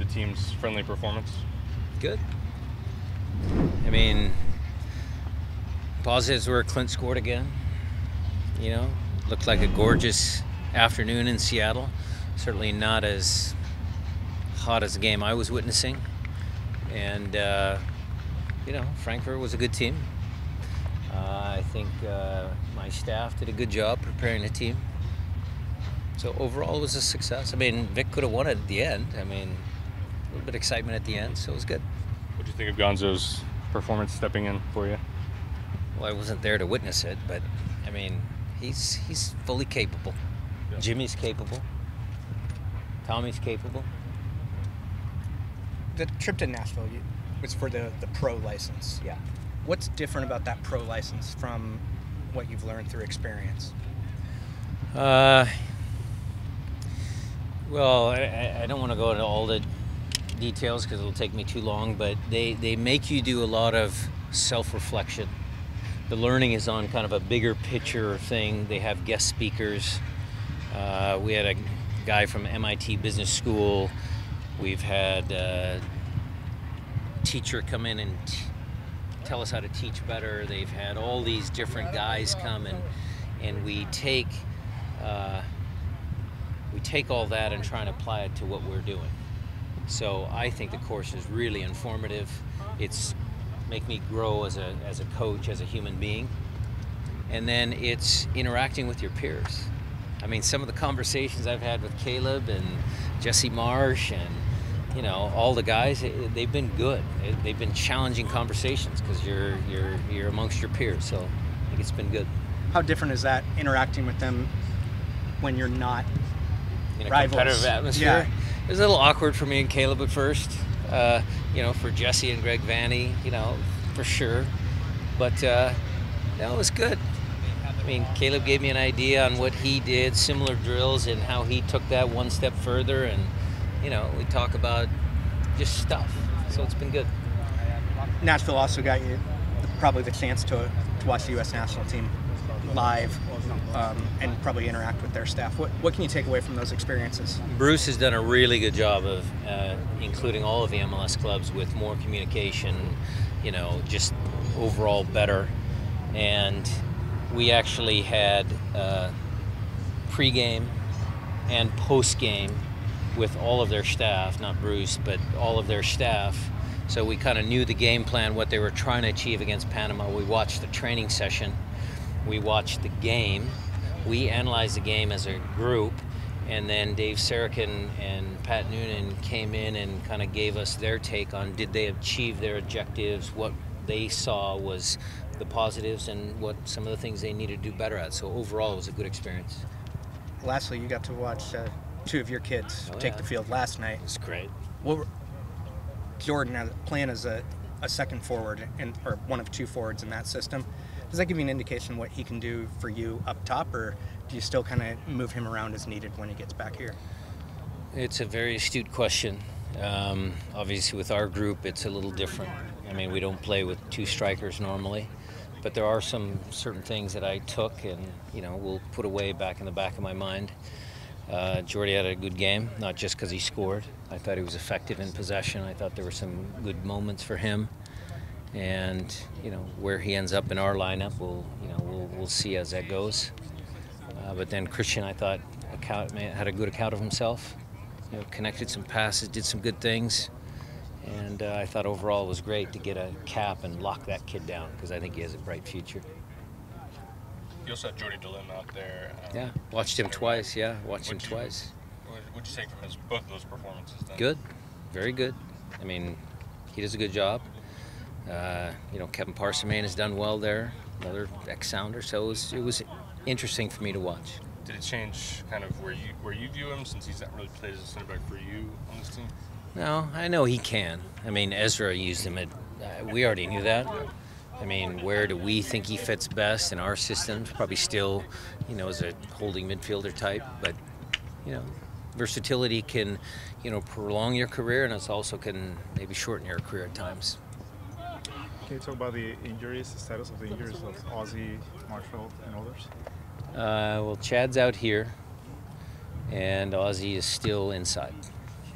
the team's friendly performance? Good. I mean, positives were Clint scored again. You know, looked like a gorgeous afternoon in Seattle. Certainly not as hot as the game I was witnessing. And, you know, Frankfurt was a good team. I think my staff did a good job preparing the team. So overall it was a success. I mean, Vic could have won it at the end. I mean, a little bit of excitement at the end, so it was good. What do you think of Gonzo's performance stepping in for you? Well, I wasn't there to witness it, but I mean, he's fully capable. Yeah. Jimmy's capable. Tommy's capable. The trip to Nashville was for the pro license. Yeah. What's different about that pro license from what you've learned through experience? Well, I don't want to go into all the details because it'll take me too long, but they make you do a lot of self-reflection. The learning is on kind of a bigger picture thing. They have guest speakers. We had a guy from MIT Business School. We've had a teacher come in and tell us how to teach better. They've had all these different guys come and we take all that and try and apply it to what we're doing. So I think the course is really informative. It's make me grow as a coach, as a human being. And then it's interacting with your peers. I mean, some of the conversations I've had with Caleb and Jesse Marsh and, you know, all the guys, they've been good. They've been challenging conversations because you're amongst your peers. So I think it's been good. How different is that interacting with them when you're not in a rivals? Competitive atmosphere? Yeah. It was a little awkward for me and Caleb at first. You know, for Jesse and Greg Vanny, you know, for sure. But no, it was good. I mean, Caleb gave me an idea on what he did, similar drills, and how he took that one step further. And, you know, we talk about just stuff. So it's been good. Nashville also got you probably the chance to watch the U.S. national team live and probably interact with their staff. What can you take away from those experiences? Bruce has done a really good job of including all of the MLS clubs with more communication, you know, just overall better. And we actually had pre-game and post-game with all of their staff, not Bruce, but all of their staff. So we kind of knew the game plan, what they were trying to achieve against Panama. We watched the training session. We watched the game. We analyzed the game as a group. And then Dave Sarakin and Pat Noonan came in and kind of gave us their take on did they achieve their objectives, what they saw was the positives and what some of the things they needed to do better at. So overall, it was a good experience. Lastly, you got to watch two of your kids take the field last night. It's great. Jordan playing as a second forward or one of two forwards in that system. Does that give you an indication what he can do for you up top, or do you still kind of move him around as needed when he gets back here? It's a very astute question. Obviously, with our group, it's a little different. I mean, we don't play with two strikers normally, but there are some certain things that I took and, you know, will put away back in the back of my mind. Jordy had a good game, not just because he scored. I thought he was effective in possession. I thought there were some good moments for him. And, you know, where he ends up in our lineup, we'll see as that goes. But then Cristian, I thought, had a good account of himself. You know, connected some passes, did some good things. And I thought overall it was great to get a cap and lock that kid down because I think he has a bright future. You also had Jordy Delim out there. Yeah, watched him twice. Yeah, watched him twice. What'd you take from both of those performances then? Good, very good. I mean, he does a good job. You know, Kevin Parsimane has done well there, another ex-Sounder. So it was interesting for me to watch. Did it change kind of where you view him since he's not really played as a center back for you on this team? No, I know he can. I mean, Ezra used him at. We already knew that. I mean, where do we think he fits best in our systems? Probably still, you know, as a holding midfielder type. But, you know, versatility can, you know, prolong your career, and it also can maybe shorten your career at times. Can you talk about the injuries, the status of the injuries of Ozzy, Marshall, and others? Well, Chad's out here, and Ozzy is still inside.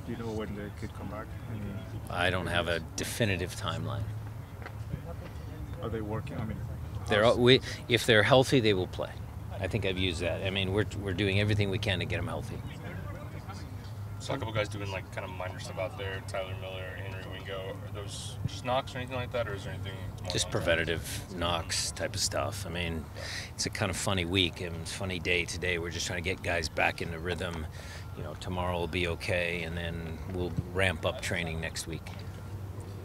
Do you know when they could come back? I don't have a definitive timeline. Are they working? I mean, If they're healthy, they will play. I think I've used that. I mean, we're doing everything we can to get them healthy. Saw a couple guys doing like kind of minor stuff out there. Tyler Miller, Henry Wingo. Are those just knocks or anything like that, or is there anything more Just preventative knocks type of stuff. I mean, it's a kind of funny week and funny day today. We're just trying to get guys back into rhythm. You know, tomorrow will be okay, and then we'll ramp up training next week.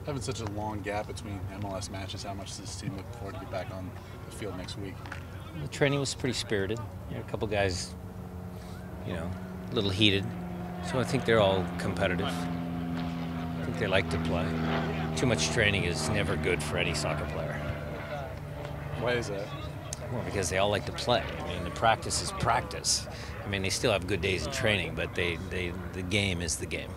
Having such a long gap between MLS matches, how much does this team look forward to get back on the field next week? The training was pretty spirited. A couple guys, you know, a little heated. So I think they're all competitive. I think they like to play. Too much training is never good for any soccer player. Why is that? Well, because they all like to play. I mean, the practice is practice. I mean, they still have good days in training, but the game is the game.